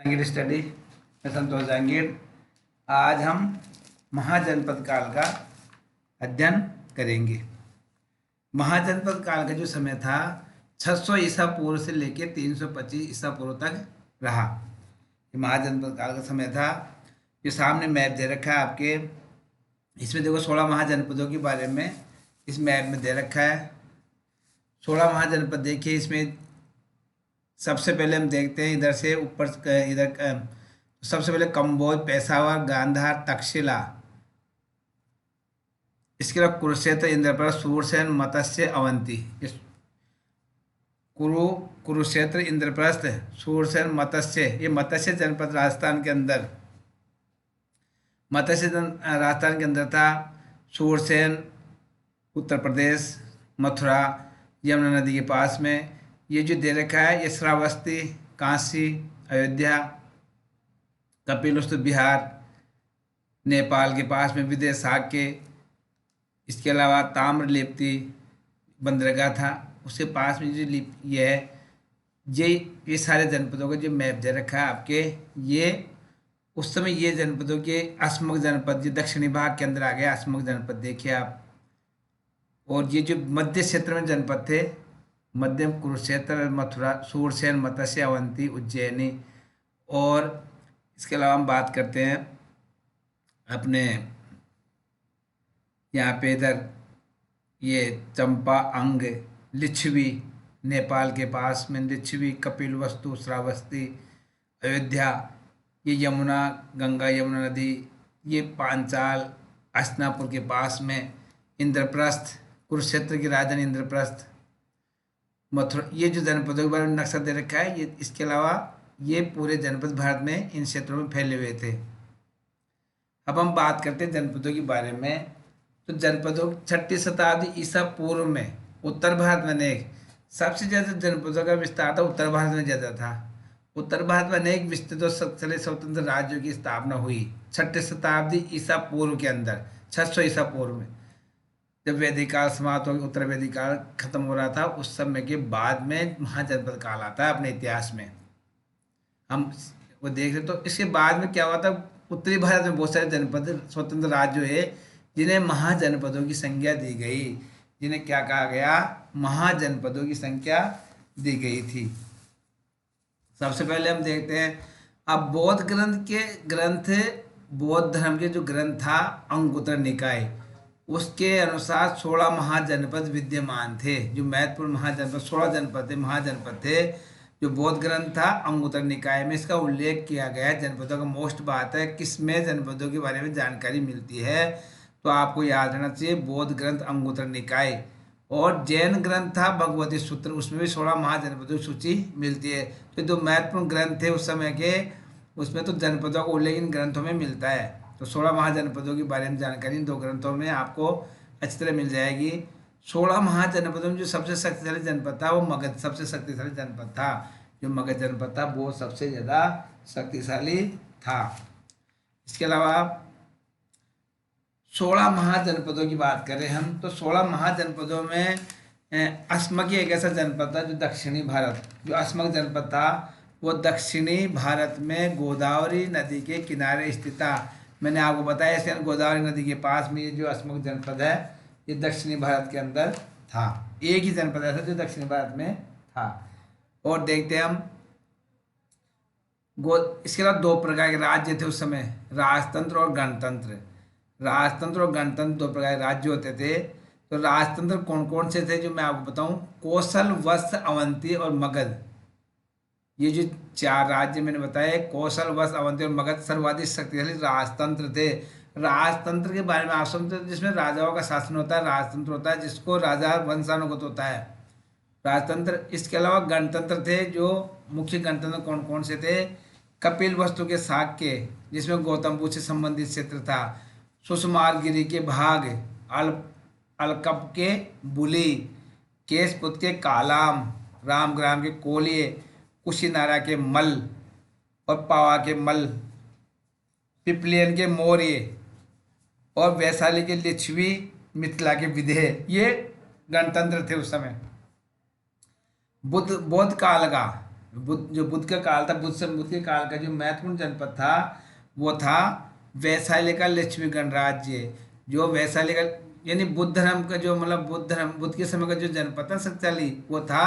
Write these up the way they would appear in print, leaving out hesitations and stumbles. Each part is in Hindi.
जहांगीर स्टडी मैं संतोष जहांगीर। आज हम महाजनपद काल का अध्ययन करेंगे। महाजनपद काल का जो समय था 600 ईसा पूर्व से लेकर 325 ईसा पूर्व तक रहा। ये महाजनपद काल का समय था। ये सामने मैप दे रखा है आपके। इसमें देखो 16 महाजनपदों के बारे में इस मैप में दे रखा है। 16 महाजनपद देखिए। इसमें सबसे पहले हम देखते हैं इधर से ऊपर इधर सबसे पहले कंबोज, पेशावर, गांधार, तक्षशिला, इसके बाद कुरुक्षेत्र, इंद्रप्रस्थ, सूरसेन, मत्स्य, अवंती। इस कुरुक्षेत्र, इंद्रप्रस्थ, सूरसेन, मत्स्य, ये मत्स्य जनपद राजस्थान के अंदर राजस्थान के अंदर था। सूरसेन उत्तर प्रदेश, मथुरा, यमुना नदी के पास में। ये जो दे रखा है ये श्रावस्ती, काशी, अयोध्या, कपिलवस्तु बिहार, नेपाल के पास में विदेशाक्य, इसके अलावा ताम्रलिप्ति बंदरगाह था उसके पास में। जो ये है ये सारे जनपदों का जो मैप दे रखा है आपके। ये उस समय ये जनपदों के अस्मक जनपद जो दक्षिणी भाग के अंदर आ गया, अस्मक जनपद देखिए आप। और ये जो मध्य क्षेत्र में जनपद थे, मध्यम कुरुक्षेत्र, मथुरा, सूरसेन, मत्स्य, अवंती, उज्जैनी। और इसके अलावा हम बात करते हैं अपने यहाँ पे इधर ये चंपा, अंग, लिच्छवी, नेपाल के पास में लिच्छवी, कपिलवस्तु, श्रावस्ती, अयोध्या, ये यमुना, गंगा यमुना नदी, ये पांचाल, हस्तिनापुर के पास में, इंद्रप्रस्थ, कुरुक्षेत्र की राजधानी इंद्रप्रस्थ, मथुरा। ये जो जनपदों के बारे में नक्शा दे रखा है ये। इसके अलावा ये पूरे जनपद भारत में इन क्षेत्रों में फैले हुए थे। अब हम बात करते हैं जनपदों के बारे में। तो जनपदों 6वीं शताब्दी ईसा पूर्व में उत्तर भारत में अनेक सबसे ज़्यादा जनपदों का विस्तार था उत्तर भारत में ज़्यादा था। उत्तर भारत में अनेक विस्तृत और शक्तिशाली स्वतंत्र राज्यों की स्थापना हुई 6वीं शताब्दी ईसा पूर्व के अंदर, 600 ईसा पूर्व में। जब वैदिक काल समाप्त हो गया, उत्तर वैदिक काल खत्म हो रहा था, उस समय के बाद में महाजनपद काल आता है अपने इतिहास में। हम वो देख रहे तो इसके बाद में क्या हुआ था, उत्तरी भारत में बहुत सारे जनपद स्वतंत्र राज्य है जिन्हें महाजनपदों की संज्ञा दी गई, जिन्हें क्या कहा गया, महाजनपदों की संख्या दी गई थी। सबसे पहले हम देखते हैं अब बौद्ध बौद्ध धर्म के जो ग्रंथ था अंगुत्तर निकाय, उसके अनुसार 16 महाजनपद विद्यमान थे। जो महत्वपूर्ण महाजनपद 16 जनपद थे, महाजनपद थे। जो बौद्ध ग्रंथ था अंगुत्तर निकाय में इसका उल्लेख किया गया है। जनपदों का मोस्ट बात है किसमें जनपदों के बारे में जानकारी मिलती है, तो आपको याद रहना चाहिए बौद्ध ग्रंथ अंगुत्तर निकाय। और जैन ग्रंथ था भगवती सूत्र, उसमें भी 16 महाजनपदों की सूची मिलती है। तो जो महत्वपूर्ण ग्रंथ थे उस समय के, उसमें तो जनपदों का उल्लेख इन ग्रंथों में मिलता है। तो 16 महाजनपदों के बारे में जानकारी इन 2 ग्रंथों में आपको अच्छी तरह मिल जाएगी। 16 महाजनपदों में जो सबसे शक्तिशाली जनपद था वो मगध सबसे शक्तिशाली जनपद था। जो मगध जनपद था वो सबसे ज़्यादा शक्तिशाली था। इसके अलावा 16 महाजनपदों की बात करें हम तो 16 महाजनपदों में अस्मक एक ऐसा जनपद था जो दक्षिणी भारत, जो अस्मक जनपद था वो दक्षिणी भारत में गोदावरी नदी के किनारे स्थित था। मैंने आपको बताया ऐसे गोदावरी नदी के पास में ये जो अस्मक जनपद है ये दक्षिणी भारत के अंदर था। एक ही जनपद ऐसा जो दक्षिणी भारत में था। और देखते हैं हम इसके अलावा 2 प्रकार के राज्य थे उस समय, राजतंत्र और गणतंत्र। राजतंत्र और गणतंत्र 2 प्रकार के राज्य होते थे। तो राजतंत्र कौन कौन से थे जो मैं आपको बताऊं, कौशल, वत्स, अवंती और मगध। ये जो 4 राज्य मैंने बताए, कौशल, वत्स, अवंती और मगध सर्वाधिक शक्तिशाली राजतंत्र थे। राजतंत्र के बारे में आप समझते हैं जिसमें राजाओं का शासन होता है, राजतंत्र होता है जिसको राजा वंशानुगत होता है, राजतंत्र। इसके अलावा गणतंत्र थे। जो मुख्य गणतंत्र कौन कौन से थे, कपिलवस्तु के शाक्य जिसमें गौतम बुद्ध से संबंधित क्षेत्र था, सुषमारगिरी के भाग, अलकप के बुली, केशपुत के कालाम, रामग्राम के कोलिये, कुशीनारा के मल और पावा के मल, पिपलियन के मौर्य और वैशाली के लिच्छवी, मिथिला के विदेह, ये गणतंत्र थे उस समय। बौद्ध काल का बुद्ध का काल था, बुद्ध के काल का जो महत्वपूर्ण जनपद था वो था वैशाली का लिच्छवी गणराज्य। जो वैशाली का यानी बुद्ध धर्म का जो मतलब बुद्ध के समय का जो जनपद था शक्तिशाली, वो था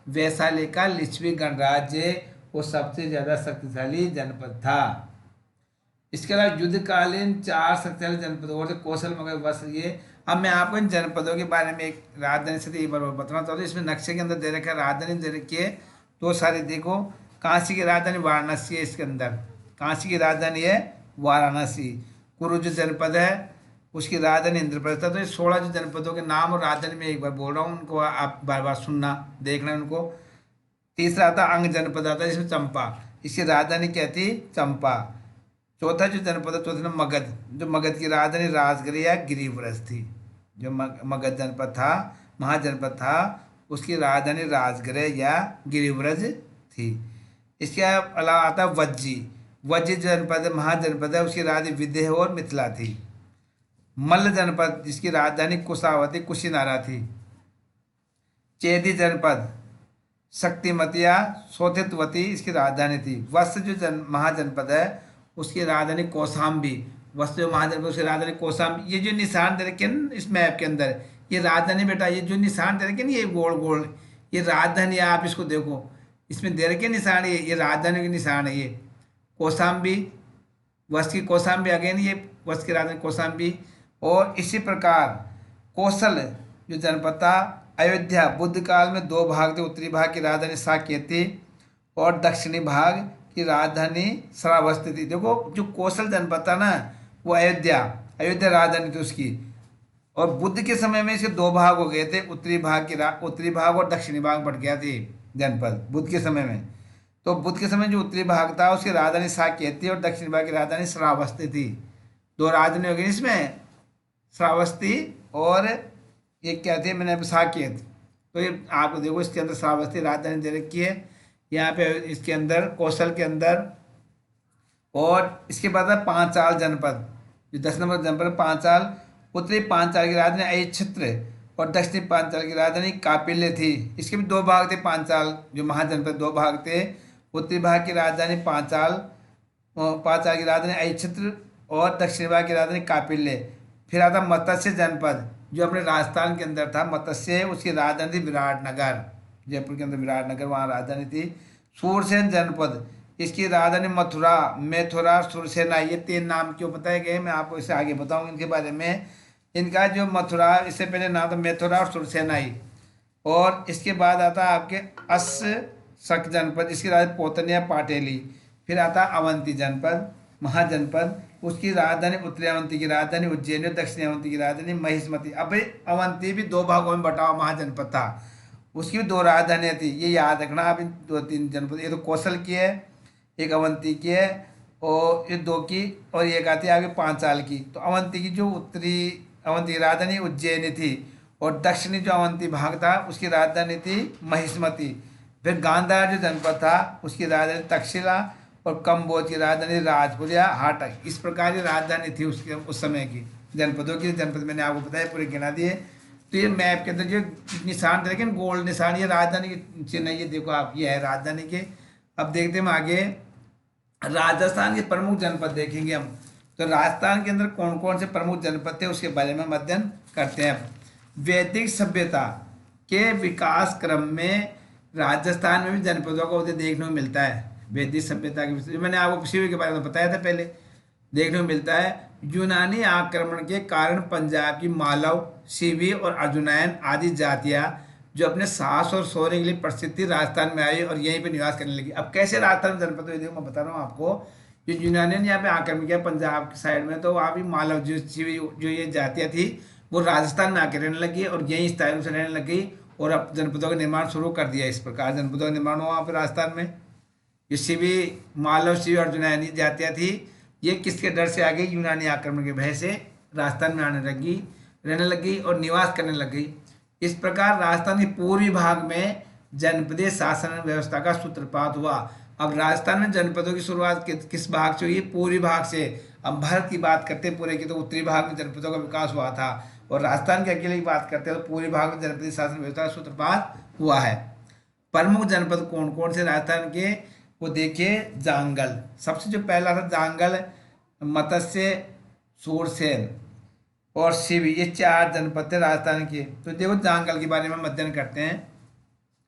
वैशाली का लिच्छवी गणराज्य। वो सबसे ज्यादा शक्तिशाली जनपद था। इसके अलावा युद्धकालीन 4 शक्तिशाली जनपद और थे, कौशल, मगध, वत्स, ये। अब मैं आपको इन जनपदों के बारे में एक राजधानी से एक बार और बताना चाहता हूँ। इसमें नक्शे के अंदर दे रखा है, राजधानी दे रखी है दो सारी, देखो। काशी की राजधानी वाराणसी है, इसके अंदर काशी की राजधानी है वाराणसी। कुरु जो जनपद है उसकी राजधानी इंद्रप्रस्थ था। तो ये 16 जो जनपदों के नाम और राजधानी में एक बार बोल रहा हूँ, उनको आप बार बार सुनना, देखना उनको। तीसरा आता अंग जनपद आता है, इसमें चंपा, इसकी राजधानी क्या थी, चंपा। चौथा जो जनपद है, चौथा नंबर मगध, जो मगध की राजधानी राजगृह या गिरिव्रज थी। जो मगध जनपद था, महाजनपद था, उसकी राजधानी राजगृह या गिरिव्रज थी। इसके अलावा आता वज्जी। वज्जी जनपद महाजनपद है, उसकी राजधानी विदेह और मिथिला थी। मल्ल जनपद जिसकी राजधानी कुशावती कुशीनारा थी। चेदी जनपद शक्तिमतिया सोथितवती इसकी राजधानी थी। वत्स जो महाजनपद है उसकी राजधानी कौशाम्बी। वत्स जो महाजनपद उसकी राजधानी कौशाम्बी। ये जो निशान दे रखे हैं ना इस मैप के अंदर, ये राजधानी बेटा, ये जो निशान दे रखे हैं ना ये गोल गोल, ये राजधानी है। आप इसको देखो, इसमें दे रखे निशान, ये राजधानी के निशान है। ये कौशाम्बी, वत्स की कौशाम्बी अगेन, ये वत्स की राजधानी कौशाम्बी। और इसी प्रकार कौशल जो जनपद था अयोध्या, बुद्ध काल में 2 भाग थे। उत्तरी भाग की राजधानी साकेती और दक्षिणी भाग की राजधानी श्रावस्ती थी। देखो जो कौशल जनपद था ना वो अयोध्या राजधानी थी उसकी। और बुद्ध के समय में इसके 2 भाग हो गए थे, उत्तरी भाग और दक्षिणी भाग बढ़ गया थे जनपद बुद्ध के समय में। तो बुद्ध के समय जो उत्तरी भाग था उसकी राजधानी साकेती और दक्षिणी भाग की राजधानी श्रावस्ती थी। 2 राजधानी हो गई इसमें, श्रावस्ती और ये क्या थे, मैंने साकेत। तो ये आपको देखो इसके अंदर श्रावस्ती राजधानी दे रखी है यहाँ पे, इसके अंदर कौशल के अंदर। और इसके बाद है पांचाल जनपद, जो 10 नंबर जनपद पांचाल। उत्तरी पांचाल की राजधानी अयच्छत्र और दक्षिणी पांचाल की राजधानी कापिल्य थी। इसके भी 2 भाग थे पांचाल, जो महाजनपद 2 भाग थे। उत्तरी भाग की राजधानी पांचाल की राजधानी अयच्छत्र और दक्षिणी भाग की राजधानी कापिल्य। फिर आता मत्स्य जनपद जो अपने राजस्थान के अंदर था, मत्स्य, उसकी राजधानी थी विराटनगर, जयपुर के अंदर विराटनगर वहाँ राजधानी थी। सूरसेन जनपद, इसकी राजधानी मथुरा सूरसेना। ये 3 नाम क्यों बताए गए मैं आपको इससे आगे बताऊंगा इनके बारे में। इनका जो मथुरा, इससे पहले नाम था मथुरा और सुरसेनाई। और इसके बाद आता आपके शक जनपद, इसकी राजधानी पोतनिया पाटेली। फिर आता अवंती जनपद महाजनपद, उसकी राजधानी उत्तरी अवंती की राजधानी उज्जैन और दक्षिणी अवंती की राजधानी महिष्मती। अब अवंती भी 2 भागों में बटा हुआ महाजनपद था, उसकी भी 2 राजधानियाँ थी। ये याद रखना आप, इन 2-3 जनपद, ये तो कौशल की है, एक अवंती की है, और ये 2 की, और एक आती है आगे पांचाल की। तो अवंती की जो उत्तरी अवंती की राजधानी उज्जैन थी, और दक्षिणी जो अवंती भाग था उसकी राजधानी थी महिष्मती। फिर गांधार जो जनपद था उसकी राजधानी तक्षशिला और कम्बोज की राजधानी राजपुर या हाटक। इस प्रकार की राजधानी थी उसके उस समय की जनपदों की। जनपद मैंने आपको बताया, पूरे गिना दिए। तो ये मैप के अंदर जो निशान थे लेकिन गोल्ड निशान, ये राजधानी के चिन्ह, ये देखो आप, ये है राजधानी के। अब देखते हैं हम आगे राजस्थान के प्रमुख जनपद देखेंगे हम। तो राजस्थान के अंदर कौन कौन से प्रमुख जनपद थे उसके बारे में हम अध्ययन करते हैं। वैदिक सभ्यता के विकास क्रम में राजस्थान में भी जनपदों का उदय देखने को मिलता है। वैदिक सभ्यता के विषय मैंने आपको शिव के बारे में बताया था पहले, देखने को मिलता है। यूनानी आक्रमण के कारण पंजाब की मालव, सीवी और अर्जुनैन आदि जातियां जो अपने साहस और शौर्य के लिए प्रसिद्ध थी राजस्थान में आई और यहीं पे निवास करने लगी। अब कैसे राजस्थान में जनपद हुए, देखो मैं बता रहा हूँ आपको। जो यूनानियों ने यहाँ पे आक्रमण किया पंजाब की साइड में, तो वहाँ भी मालव जो सीवी जो ये जातियाँ थी वो राजस्थान में आकर रहने लगी और यहीं स्थायी रूप से रहने लगी और अब जनपदों का निर्माण शुरू कर दिया। इस प्रकार जनपदों का निर्माण हुआ वहाँ पर राजस्थान में। ये सीवी, मालव, सीवी, अर्जुनैनी जातियाँ थी, ये किसके डर से आ गई, यूनानी आक्रमण के भय से राजस्थान में आने लगी, रहने लगी और निवास करने लग गई। इस प्रकार राजस्थान के पूर्वी भाग में जनपदीय शासन व्यवस्था का सूत्रपात हुआ। अब राजस्थान में जनपदों की शुरुआत किस भाग से हुई, पूर्वी भाग से। अब भारत की बात करते हैं पूरे की, तो उत्तरी भाग में जनपदों का विकास हुआ था, और राजस्थान के अकेले की बात करते हैं तो पूर्वी भाग में जनपदीय शासन व्यवस्था का सूत्रपात हुआ है। प्रमुख जनपद कौन कौन से राजस्थान के, वो देखिए जांगल, सबसे जो पहला था जांगल, मत्स्य, सूरसेन और शिवी, ये 4 जनपद थे राजस्थान के। तो देखो जांगल के बारे में हम अध्ययन करते हैं।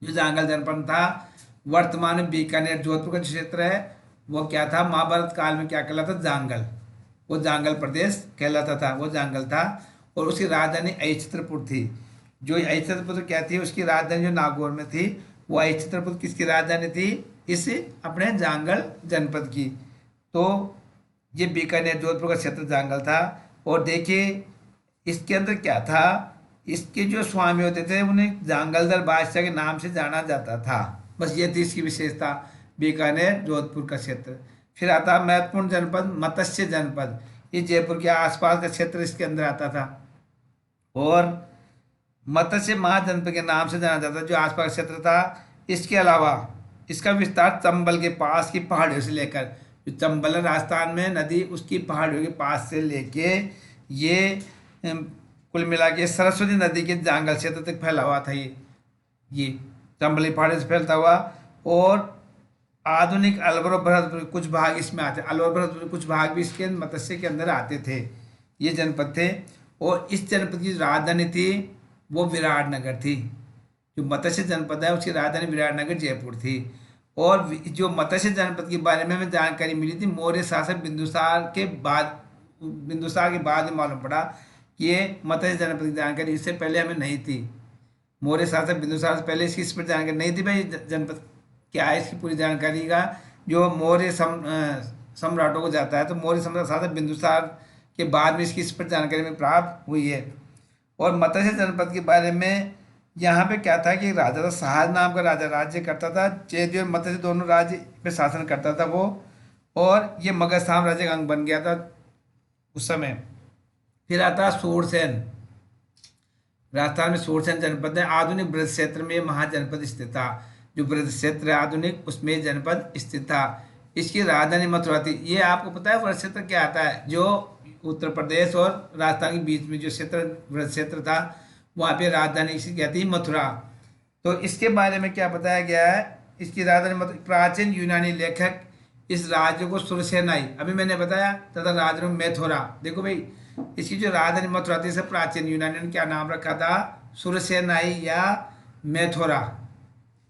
जो जांगल जनपद था, वर्तमान में बीकानेर जोधपुर का जो क्षेत्र है, वो क्या था, महाभारत काल में क्या कहलाता था, जांगल, वो जांगल प्रदेश कहलाता था, वो जांगल था। और उसकी राजधानी अहिच्छत्रपुर थी। जो अहिच्छत्रपुर क्या थी, उसकी राजधानी जो नागौर में थी, वो अहिच्छत्रपुर किसकी राजधानी थी, इस अपने जांगल जनपद की। तो ये बीकानेर जोधपुर का क्षेत्र जांगल था। और देखिए इसके अंदर क्या था, इसके जो स्वामी होते थे उन्हें जांगलदर बादशाह के नाम से जाना जाता था। बस ये थी इसकी विशेषता, बीकानेर जोधपुर का क्षेत्र। फिर आता महत्वपूर्ण जनपद मत्स्य जनपद, ये जयपुर के आसपास का क्षेत्र इसके अंदर आता था। और मत्स्य महाजनपद के नाम से जाना जाता था जो आसपास का क्षेत्र था। इसके अलावा इसका विस्तार चंबल के पास की पहाड़ियों से लेकर, जो चंबल है राजस्थान में नदी, उसकी पहाड़ियों के पास से लेके ये कुल मिला के सरस्वती नदी के जांगल क्षेत्र तक फैला हुआ था। ये चंबली पहाड़ी से फैलता हुआ। और आधुनिक अलवर और भरतपुर कुछ भाग इसमें आते, अलवर भरतपुर कुछ भाग भी इसके मत्स्य के अंदर आते थे, ये जनपद थे। और इस जनपद की राजधानी थी वो विराटनगर थी। जो मत्स्य जनपद है उसकी राजधानी विराटनगर जयपुर थी। और जो मत्स्य जनपद के बारे में हमें जानकारी मिली थी मौर्य शासक बिंदुसार के बाद में मालूम पड़ा कि ये मत्स्य जनपद की जानकारी इससे पहले हमें नहीं थी। मौर्य शासक बिंदुसार से पहले इसकी इस पर जानकारी नहीं थी भाई जनपद क्या है, इसकी पूरी जानकारी का जो मौर्य सम्राटों को जाता है। तो मौर्य सम्राट शासक बिंदुसार के बाद में इसकी इस पर जानकारी में प्राप्त हुई है। और मत्स्य जनपद के बारे में यहाँ पे क्या था कि राजा था, सहाज नाम का राजा राज्य करता था। चेदी और मत्स्य दोनों राज्य पे शासन करता था वो। और ये मगध साम्राज्य का अंग बन गया था उस समय। फिर आता है सूरसेन, राजस्थान में सूरसेन जनपद है। आधुनिक ब्रज क्षेत्र में महाजनपद स्थित था। जो ब्रज क्षेत्र है आधुनिक, उसमें जनपद स्थित था। इसकी राजधानी मथुरा थी। ये आपको पता है ब्रज क्षेत्र क्या आता है, जो उत्तर प्रदेश और राजस्थान के बीच में जो क्षेत्र ब्रज क्षेत्र था, वहाँ पे राजधानी इसकी क्या थी, मथुरा। तो इसके बारे में क्या बताया गया है, इसकी राजधानी मथुरा। प्राचीन यूनानी लेखक इस राज्य को सुरसेनाई, अभी मैंने बताया, तथा राजधानी मैथोरा। देखो भाई इसकी जो राजधानी मथुरा थी, इसे प्राचीन यूनानियों ने क्या नाम रखा था, सुरसेनाई या मैथोरा।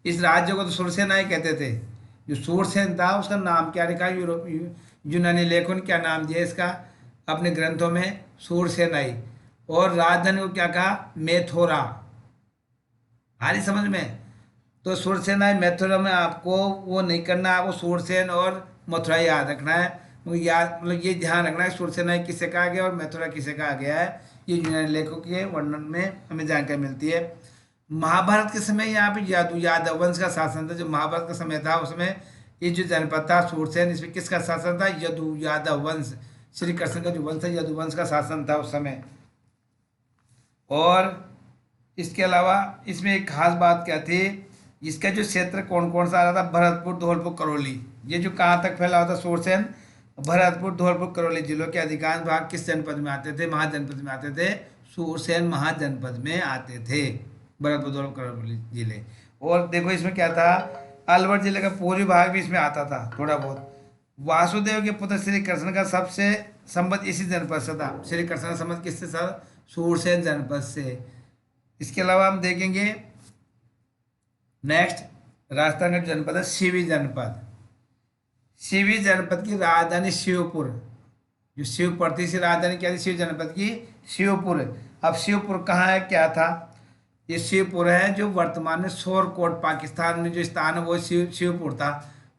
इस राज्य को तो सुरसेनाई कहते थे। जो सूरसेन था उसका नाम क्या रखा, यूनानी लेखकों ने क्या नाम दिया इसका अपने ग्रंथों में, सूरसेनाई। और राजधानी को क्या कहा, मैथोरा। आ रही समझ में। तो सूरसेनाई मैथुरा में आपको वो नहीं करना, आपको सूरसेन और मथुरा याद रखना है। याद मतलब ये ध्यान रखना है सूरसेनाई किसे कहा गया और मैथुरा किसे कहा गया है। ये यूनानी लेखकों के वर्णन में हमें जानकारी मिलती है। महाभारत के समय यहाँ पे यादव वंश का शासन था। जो महाभारत का समय था उसमें ये जो जनपद था सूरसेन, इसमें किसका शासन था, यादव वंश, श्री कृष्ण का जो वंश है यदु वंश का शासन था उस समय। और इसके अलावा इसमें एक खास बात क्या थी, इसका जो क्षेत्र कौन कौन सा आ रहा था, भरतपुर, धौलपुर, करौली। ये जो कहाँ तक फैला हुआ था सूरसेन, भरतपुर, धौलपुर, करौली जिलों के अधिकांश भाग किस जनपद में आते थे, महाजनपद में आते थे। सूरसेन महाजनपद में आते थे भरतपुर, धौलपुर, करौली जिले। और देखो इसमें क्या था, अलवर जिले का पूर्वी भाग भी इसमें आता था थोड़ा बहुत। वासुदेव के पुत्र श्री कृष्ण का सबसे संबंध इसी जनपद से था। श्री कृष्ण का संबंध किससे था, सूरसेन जनपद से। इसके अलावा हम देखेंगे नेक्स्ट राजस्थान का जनपद है शिवी जनपद। शिवी जनपद की राजधानी शिवपुर, जो शिवपुर थी, राजधानी क्या थी शिव जनपद की, शिवपुर। अब शिवपुर कहाँ है, क्या था, ये शिवपुर है जो वर्तमान में शोरकोट पाकिस्तान में जो स्थान है वो शिवपुर था।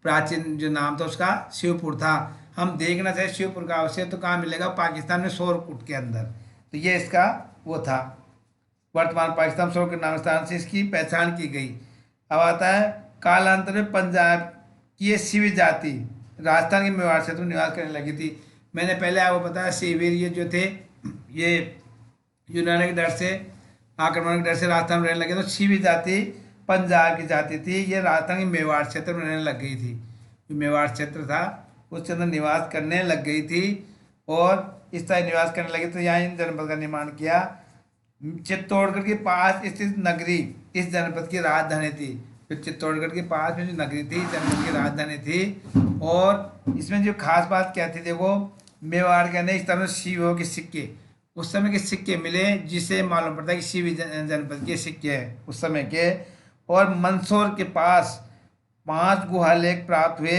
प्राचीन जो नाम था उसका शिवपुर था। हम देखना चाहिए शिवपुर का अवशेष तो कहाँ मिलेगा, पाकिस्तान में शोरकोट के अंदर। तो ये इसका वो था, वर्तमान पाकिस्तान शोर के नाम स्थान से इसकी पहचान की गई। अब आता है कालांतर में पंजाब की ये शिवी जाति राजस्थान के मेवाड़ क्षेत्र में निवास करने लगी थी। मैंने पहले आपको बताया शिविर ये जो थे ये यूनानी के डर से, आक्रमण के डर से राजस्थान में रहने लगे। तो शिवी जाति पंजाब की जाति थी, ये राजस्थान के मेवाड़ क्षेत्र में रहने लग गई थी। जो मेवाड़ क्षेत्र था उसके अंदर निवास करने लग गई थी। और इस तरह निवास करने लगी तो यहाँ इन जनपद का निर्माण किया। चित्तौड़गढ़ के पास स्थित नगरी इस जनपद की राजधानी थी। जो चित्तौड़गढ़ के पास में जो नगरी थी, जनपद की राजधानी थी। और इसमें जो खास बात क्या थी, देखो मेवाड़ के अंदर इस तरह शिवों के सिक्के, उस समय के सिक्के मिले, जिससे मालूम पड़ता है कि शिव जनपद के सिक्के हैं उस समय के। और मंदसौर के पास 5 गुहा लेख प्राप्त हुए,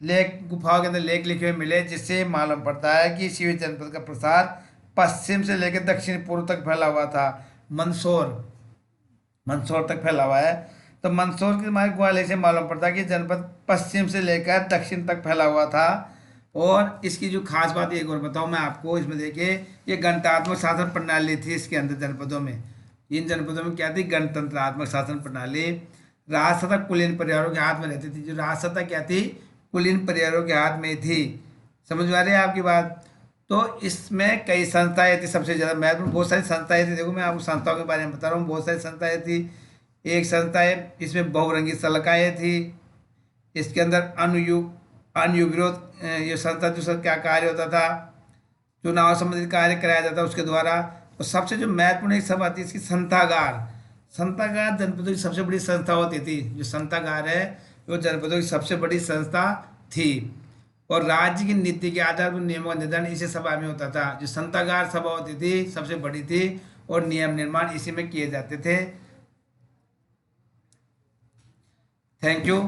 लेख गुफाओं के अंदर लेख लिखे हुए मिले, जिससे मालूम पड़ता है कि शिव जनपद का प्रसार पश्चिम से लेकर दक्षिण पूर्व तक फैला हुआ था। मंदसौर मंदसौर तक फैला हुआ है। तो मंदसौर के हमारे ग्वालियर से मालूम पड़ता है कि जनपद पश्चिम से लेकर दक्षिण तक फैला हुआ था। और इसकी जो खास बात एक और बताऊं मैं आपको, इसमें देखिए ये गणतंत्रात्मक शासन प्रणाली थी इसके अंदर जनपदों में। इन जनपदों में क्या थी, गणतंत्रात्मक शासन प्रणाली। राजसत्ता कुलीन परिवारों के हाथ में रहती थी। जो राजसत्ता क्या थी, कुलीन परिवारों के हाथ में थी। समझ में आ रही है आपकी बात। तो इसमें कई संस्थाएं थी, सबसे ज़्यादा महत्वपूर्ण बहुत सारी संस्थाएं थी। देखो मैं आपको संस्थाओं के बारे में बता रहा हूँ, बहुत सारी संस्थाएं थी। एक संस्था है, इसमें बहुरंगी सलाखाएँ थी। इसके अंदर अनुविरोध ये संस्था जो सर क्या कार्य होता था, चुनाव संबंधित कार्य कराया जाता है उसके द्वारा। और सबसे जो महत्वपूर्ण एक सभा थी इसकी संस्थागार। संस्थागार जनपदों की सबसे बड़ी संस्था होती थी। जो संस्थागार है वो जनपदों की सबसे बड़ी संस्था थी। और राज्य की नीति के आधार पर नियमों का निर्धारण इसी सभा में होता था। जो संस्थागार सभा होती थी सबसे बड़ी थी, और नियम निर्माण इसी में किए जाते थे। Thank you.